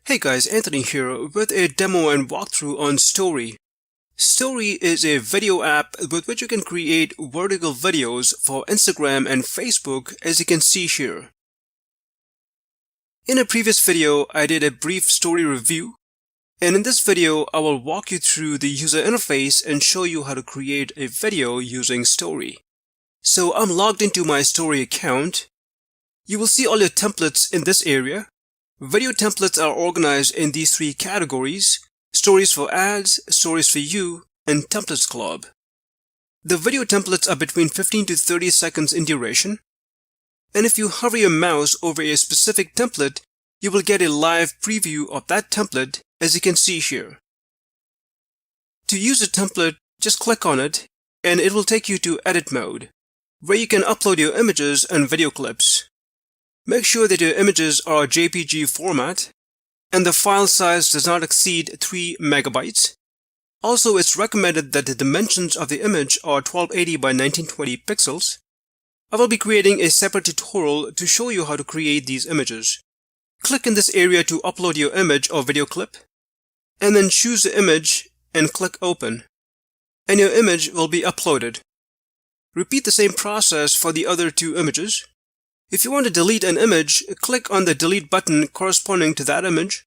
Hey guys, Anthony here with a demo and walkthrough on Storie. Storie is a video app with which you can create vertical videos for Instagram and Facebook, as you can see here. In a previous video, I did a brief Storie review, and in this video, I will walk you through the user interface and show you how to create a video using Storie. So I'm logged into my Storie account. You will see all your templates in this area. Video templates are organized in these three categories: stories for ads, stories for you, and templates club. The video templates are between 15 to 30 seconds in duration, and if you hover your mouse over a specific template, you will get a live preview of that template, as you can see here. To use a template, just click on it, and it will take you to edit mode, where you can upload your images and video clips. Make sure that your images are JPG format and the file size does not exceed 3 megabytes. Also, it's recommended that the dimensions of the image are 1280 by 1920 pixels. I will be creating a separate tutorial to show you how to create these images. Click in this area to upload your image or video clip, and then choose the image and click Open, and your image will be uploaded. Repeat the same process for the other two images. If you want to delete an image, click on the delete button corresponding to that image.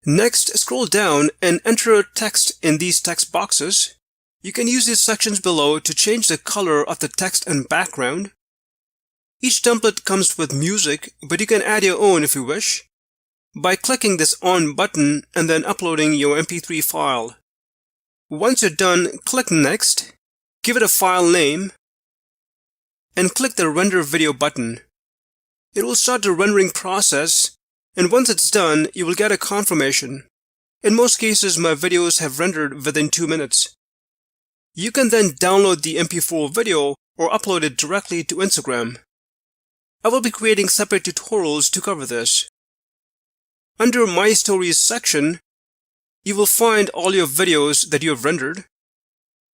Next, scroll down and enter text in these text boxes. You can use these sections below to change the color of the text and background. Each template comes with music, but you can add your own if you wish by clicking this On button and then uploading your MP3 file. Once you're done, click Next, give it a file name, and click the Render Video button. It will start the rendering process, and once it's done, you will get a confirmation. In most cases, my videos have rendered within 2 minutes. You can then download the MP4 video or upload it directly to Instagram. I will be creating separate tutorials to cover this. Under My Stories section, you will find all your videos that you have rendered,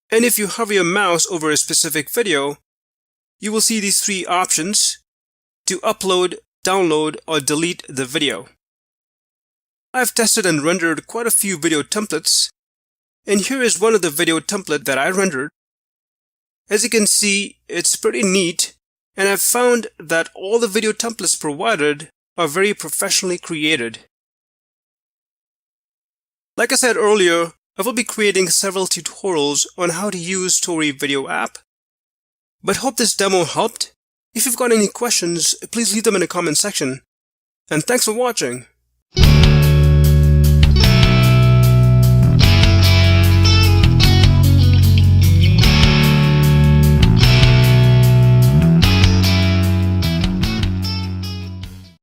and if you hover your mouse over a specific video, you will see these three options to upload, download, or delete the video. I've tested and rendered quite a few video templates, and here is one of the video template that I rendered. As you can see, it's pretty neat, and I've found that all the video templates provided are very professionally created. Like I said earlier, I will be creating several tutorials on how to use Storie video app, but hope this demo helped. If you've got any questions, please leave them in the comment section. And thanks for watching.